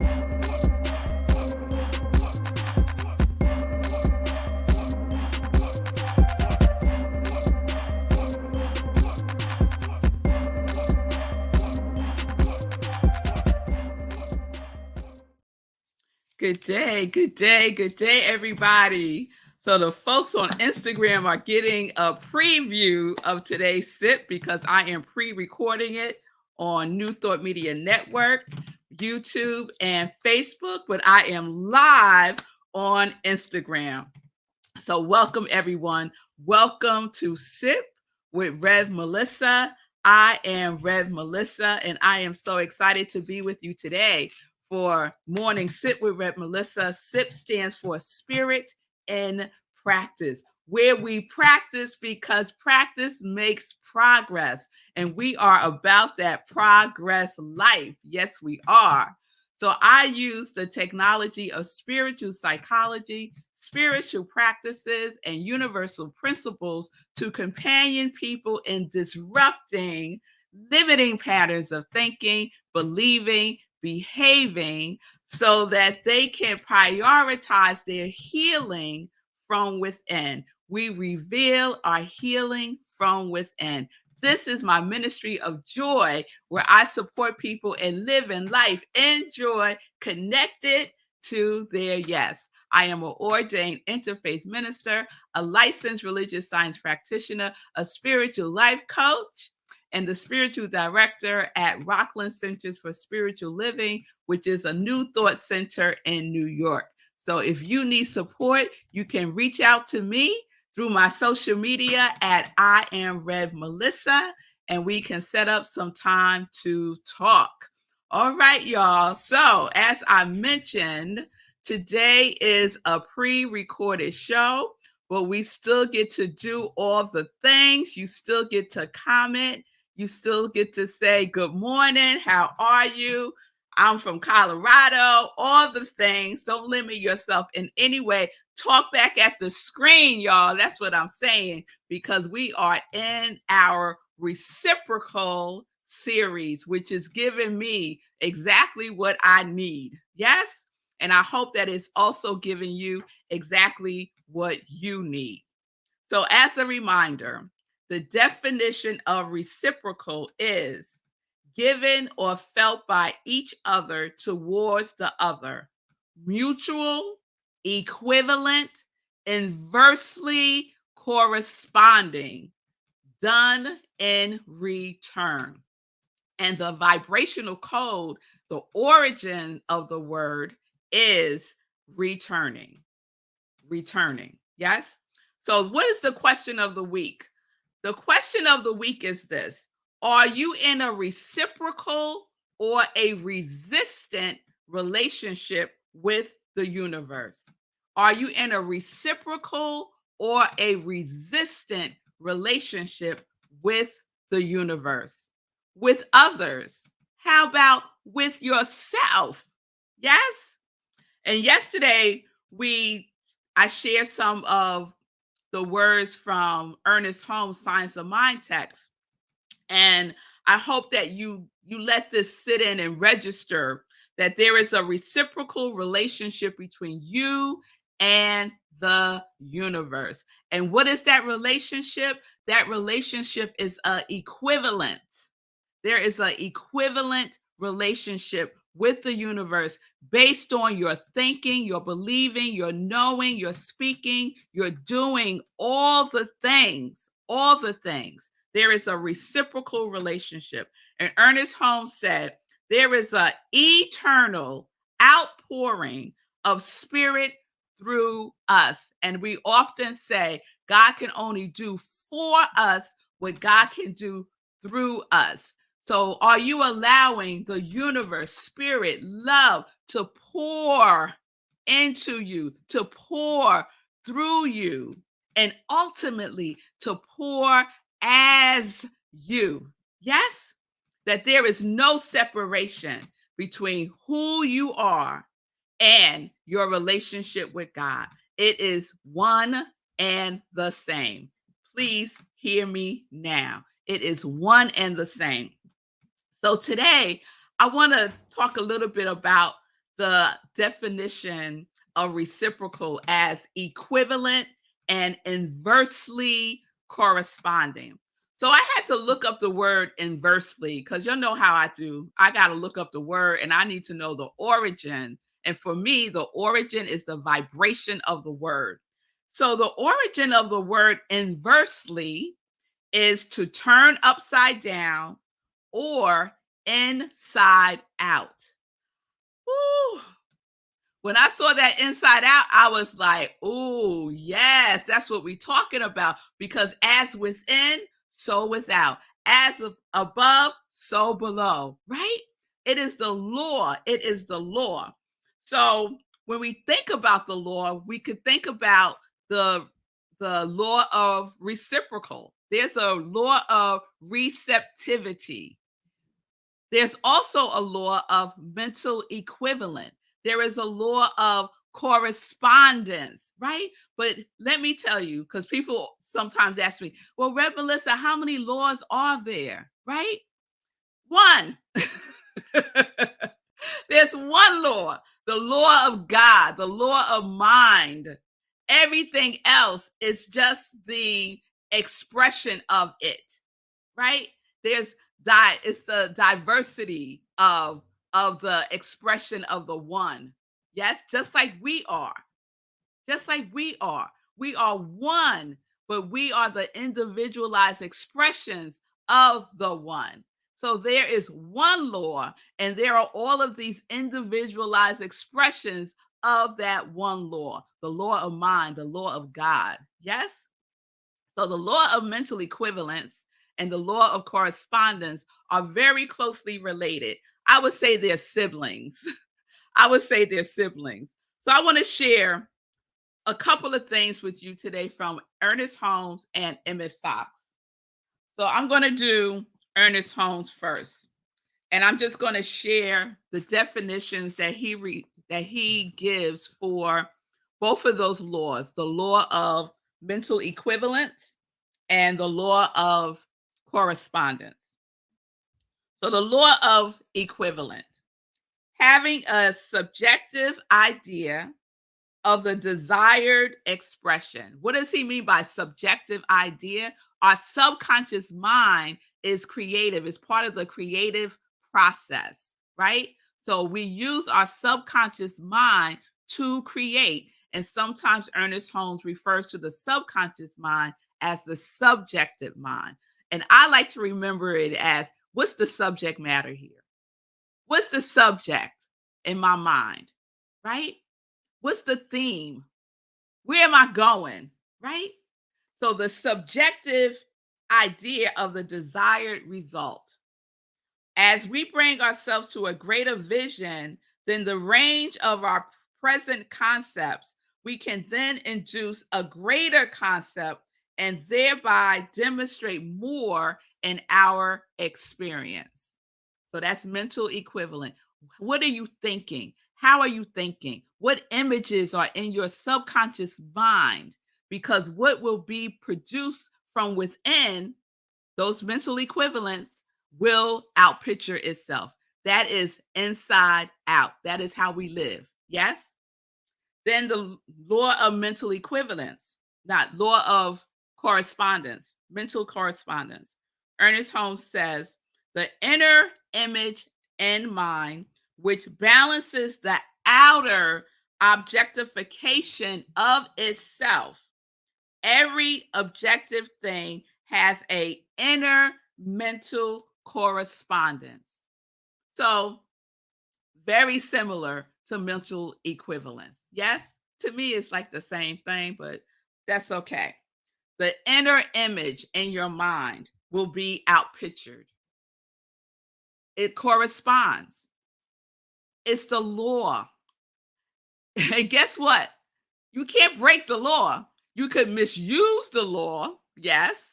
Good day, everybody. So the folks on Instagram are getting a preview of today's sip because I am pre-recording it on New Thought Media Network, YouTube, and Facebook, but I am live on Instagram. So welcome everyone. Welcome to Sip with Rev Melissa. I am Rev Melissa, and I am so excited to be with you today for Morning Sip with Rev Melissa. SIP stands for Spirit in Practice, where we practice because practice makes progress. And we are about that progress life. Yes, we are. So I use the technology of spiritual psychology, spiritual practices, and universal principles to companion people in disrupting limiting patterns of thinking, believing, behaving, so that they can prioritize their healing from within. We reveal our healing from within. This is my ministry of joy, where I support people in living life in joy, connected to their yes. I am an ordained interfaith minister, a licensed religious science practitioner, a spiritual life coach, and the spiritual director at Rockland Centers for Spiritual Living, which is a New Thought Center in New York. So if you need support, you can reach out to me through my social media at I am Rev Melissa, and we can set up some time to talk. All right, y'all. So as I mentioned, today is a pre-recorded show, but we still get to do all the things. You still get to comment. You still get to say, good morning, how are you? I'm from Colorado, all the things. Don't limit yourself in any way. Talk back at the screen, y'all. That's what I'm saying, because we are in our Reciprocal series, which is giving me exactly what I need. Yes? And I hope that it's also giving you exactly what you need. So as a reminder, the definition of reciprocal is given or felt by each other towards the other, mutual, equivalent, inversely corresponding, done in return. And the vibrational code, the origin of the word is returning. Returning. Yes? So, what is the question of the week? The question of the week is this: are you in a reciprocal or a resistant relationship with the universe? Are you in a reciprocal or a resistant relationship with the universe? With others? How about with yourself? Yes? And yesterday, I shared some of the words from Ernest Holmes' Science of Mind text. And I hope that you let this sit in and register that there is a reciprocal relationship between you and the universe. And what is that relationship? That relationship is an equivalent. There is an equivalent relationship with the universe based on your thinking, your believing, your knowing, your speaking, your doing, all the things, all the things. There is a reciprocal relationship. And Ernest Holmes said, there is an eternal outpouring of spirit through us. And we often say, God can only do for us what God can do through us. So are you allowing the universe, spirit, love to pour into you, to pour through you, and ultimately to pour as you? Yes? That there is no separation between who you are and your relationship with God. It is one and the same. Please hear me now. It is one and the same. So today, I want to talk a little bit about the definition of reciprocal as equivalent and inversely corresponding. So I had to look up the word inversely because you know how I do. I got to look up the word and I need to know the origin. And for me, the origin is the vibration of the word. So the origin of the word inversely is to turn upside down or inside out. Woo. When I saw that inside out, I was like, "Oh, yes, that's what we're talking about." Because as within, so without. As above, so below, right? It is the law. It is the law. So when we think about the law, we could think about the the law of reciprocal. There's a law of receptivity. There's also a law of mental equivalent. There is a law of correspondence, right? But let me tell you, because people sometimes ask me, well, Red Melissa, how many laws are there? Right? One. There's one law, the law of God, the law of mind. Everything else is just the expression of it, right? There's it's the diversity of the expression of the one. Yes, just like we are. Just like we are. We are one, but we are the individualized expressions of the one. So there is one law, and there are all of these individualized expressions of that one law, the law of mind, the law of God. Yes? So the law of mental equivalence and the law of correspondence are very closely related. I would say they're siblings. I would say they're siblings. So I want to share a couple of things with you today from Ernest Holmes and Emmett Fox. So I'm going to do Ernest Holmes first, and I'm just going to share the definitions that he gives for both of those laws, the law of mental equivalence and the law of correspondence. So the law of equivalent, having a subjective idea of the desired expression. What does he mean by subjective idea? Our subconscious mind is creative, it's part of the creative process, right? So we use our subconscious mind to create. And sometimes Ernest Holmes refers to the subconscious mind as the subjective mind. And I like to remember it as what's the subject matter here? What's the subject in my mind, right? What's the theme? Where am I going? Right? So the subjective idea of the desired result. As we bring ourselves to a greater vision than the range of our present concepts, we can then induce a greater concept and thereby demonstrate more in our experience. So that's mental equivalent. What are you thinking? How are you thinking? What images are in your subconscious mind? Because what will be produced from within those mental equivalents will outpicture itself. That is inside out. That is how we live. Yes? Then the law of mental equivalence, not law of correspondence, mental correspondence. Ernest Holmes says the inner image in mind, which balances the outer objectification of itself. Every objective thing has a inner mental correspondence. So very similar to mental equivalence. Yes, to me, it's like the same thing, but that's okay. The inner image in your mind will be outpictured. It corresponds. It's the law. And guess what? You can't break the law. You could misuse the law. Yes.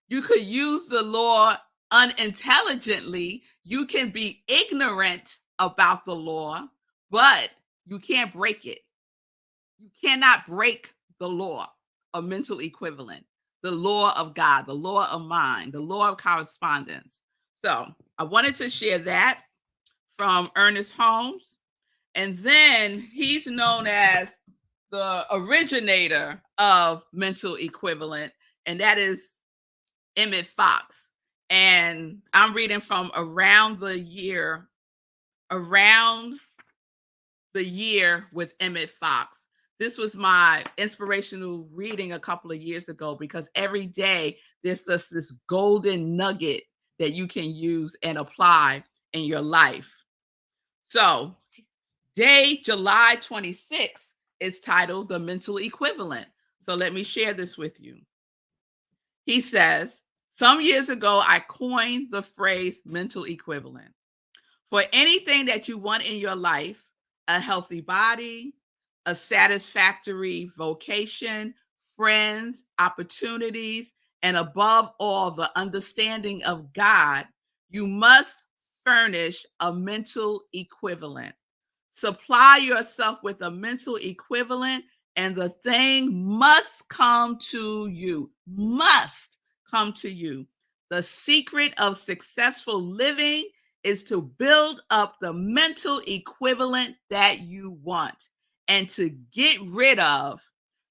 You could use the law unintelligently. You can be ignorant about the law, but you can't break it. You cannot break the law of mental equivalent, the law of God, the law of mind, the law of correspondence. So I wanted to share that from Ernest Holmes. And then he's known as the originator of mental equivalent, and that is Emmett Fox. And I'm reading from around the year with Emmett Fox. This was my inspirational reading a couple of years ago because every day there's this golden nugget that you can use and apply in your life. So, day July 26th is titled The Mental Equivalent. So, let me share this with you. He says, some years ago, I coined the phrase mental equivalent. For anything that you want in your life, a healthy body, a satisfactory vocation, friends, opportunities, and above all, the understanding of God, you must furnish a mental equivalent. Supply yourself with a mental equivalent, and the thing must come to you. Must come to you. The secret of successful living is to build up the mental equivalent that you want and to get rid of,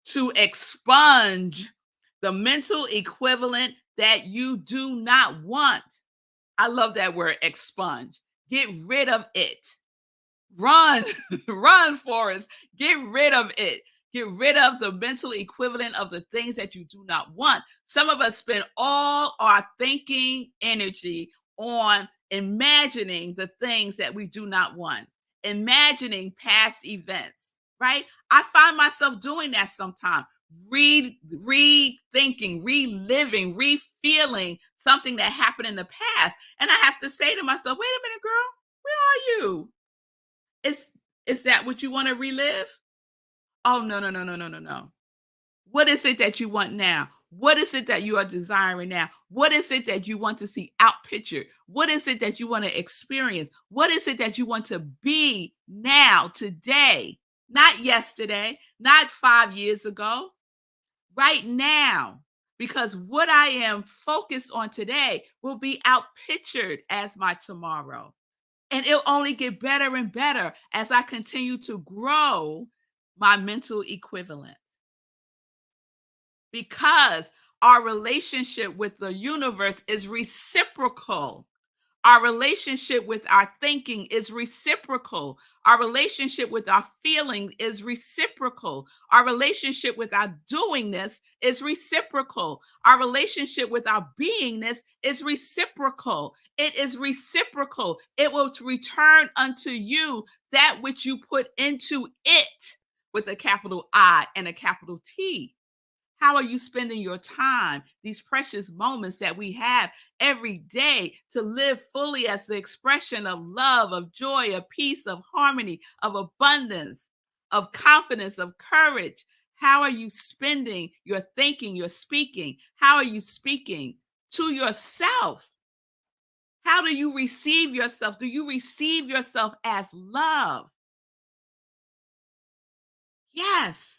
to expunge the mental equivalent that you do not want. I love that word, expunge. Get rid of it. Run, run, Forrest. Get rid of it. Get rid of the mental equivalent of the things that you do not want. Some of us spend all our thinking energy on imagining the things that we do not want, imagining past events, right? I find myself doing that sometimes, rethinking, reliving, refeeling something that happened in the past. And I have to say to myself, wait a minute, girl, where are you? Is is that what you wanna relive? Oh, no, no, no, no, no, no, no. What is it that you want now? What is it that you are desiring now? What is it that you want to see outpictured? What is it that you wanna experience? What is it that you want to be now, today? Not yesterday, not 5 years ago, right now. Because what I am focused on today will be outpictured as my tomorrow. And it'll only get better and better as I continue to grow my mental equivalent. Because our relationship with the universe is reciprocal. Our relationship with our thinking is reciprocal. Our relationship with our feeling is reciprocal. Our relationship with our doingness is reciprocal. Our relationship with our beingness is reciprocal. It is reciprocal. It will return unto you that which you put into it with a capital I and a capital T. How are you spending your time, these precious moments that we have every day to live fully as the expression of love, of joy, of peace, of harmony, of abundance, of confidence, of courage? How are you spending your thinking, your speaking? How are you speaking to yourself? How do you receive yourself? Do you receive yourself as love? Yes.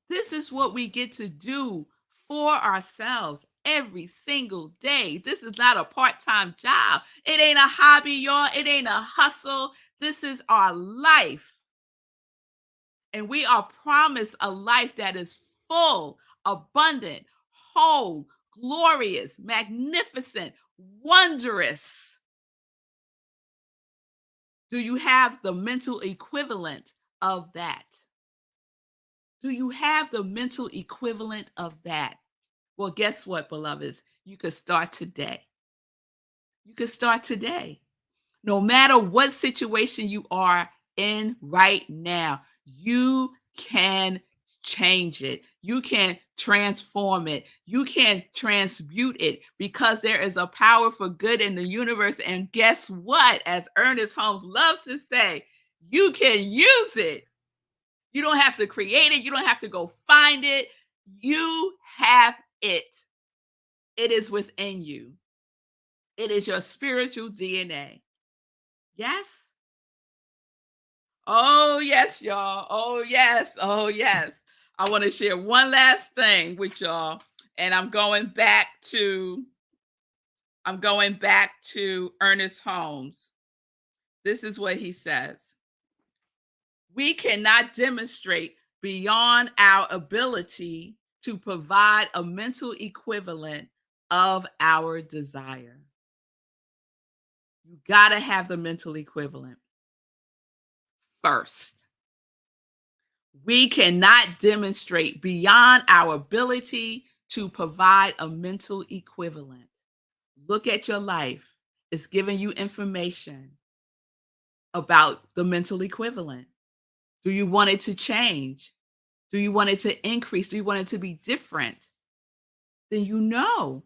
This is what we get to do for ourselves every single day. This is not a part time job. It ain't a hobby, y'all. It ain't a hustle. This is our life. And we are promised a life that is full, abundant, whole, glorious, magnificent, wondrous. Do you have the mental equivalent of that? Do you have the mental equivalent of that? Well, guess what, beloveds? You could start today. You could start today. No matter what situation you are in right now, you can change it. You can transform it. You can transmute it because there is a power for good in the universe. And guess what? As Ernest Holmes loves to say, you can use it. You don't have to create it. You don't have to go find it. You have it. It is within you. It is your spiritual DNA. Yes? Oh, yes, y'all. Oh, yes. Oh, yes. I want to share one last thing with y'all. And I'm going back to Ernest Holmes. This is what he says. We cannot demonstrate beyond our ability to provide a mental equivalent of our desire. You got to have the mental equivalent first. We cannot demonstrate beyond our ability to provide a mental equivalent. Look at your life. It's giving you information about the mental equivalent. Do you want it to change? Do you want it to increase? Do you want it to be different? Then you know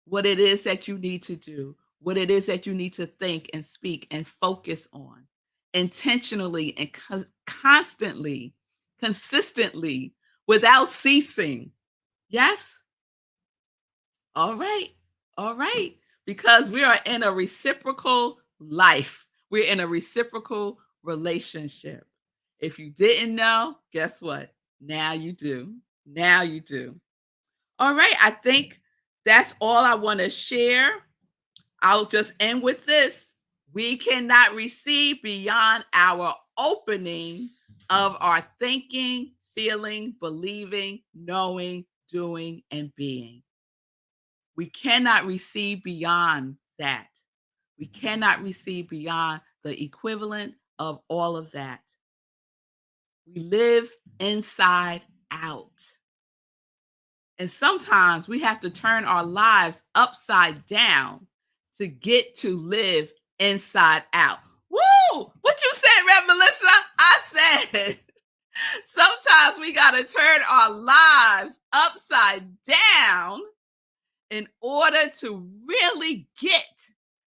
what it is that you need to do, what it is that you need to think and speak and focus on intentionally and constantly, consistently, without ceasing. Yes? All right. All right. Because we are in a reciprocal life, we're in a reciprocal relationship. If you didn't know, guess what? Now you do. Now you do. All right. I think that's all I want to share. I'll just end with this. We cannot receive beyond our opening of our thinking, feeling, believing, knowing, doing, and being. We cannot receive beyond that. We cannot receive beyond the equivalent of all of that. We live inside out. And sometimes we have to turn our lives upside down to get to live inside out. Woo! What you said, Rev Melissa? I said sometimes we got to turn our lives upside down in order to really get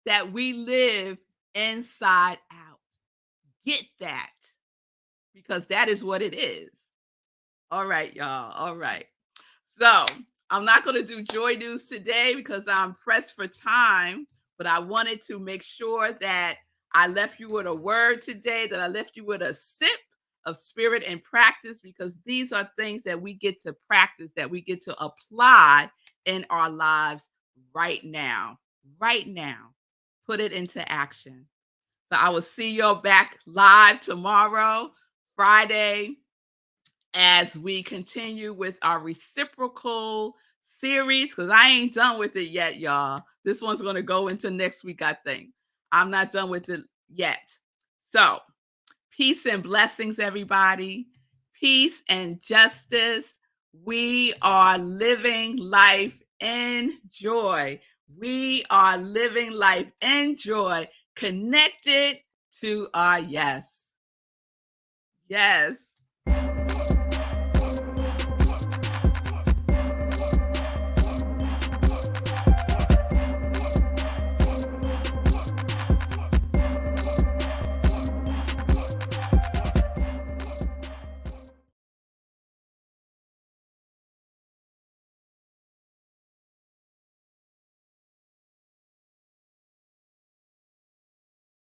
that we live inside out. Get that, because that is what it is. All right, y'all. All right. So I'm not going to do joy news today because I'm pressed for time, but I wanted to make sure that I left you with a word today, that I left you with a sip of spirit and practice, because these are things that we get to practice, that we get to apply in our lives right now. Right now. Put it into action. So I will see you back live tomorrow, Friday, as we continue with our reciprocal series, because I ain't done with it yet, y'all. This one's going to go into next week, I think. I'm not done with it yet. So, peace and blessings, everybody. Peace and justice. We are living life in joy. We are living life in joy, connected to our yes. Yes.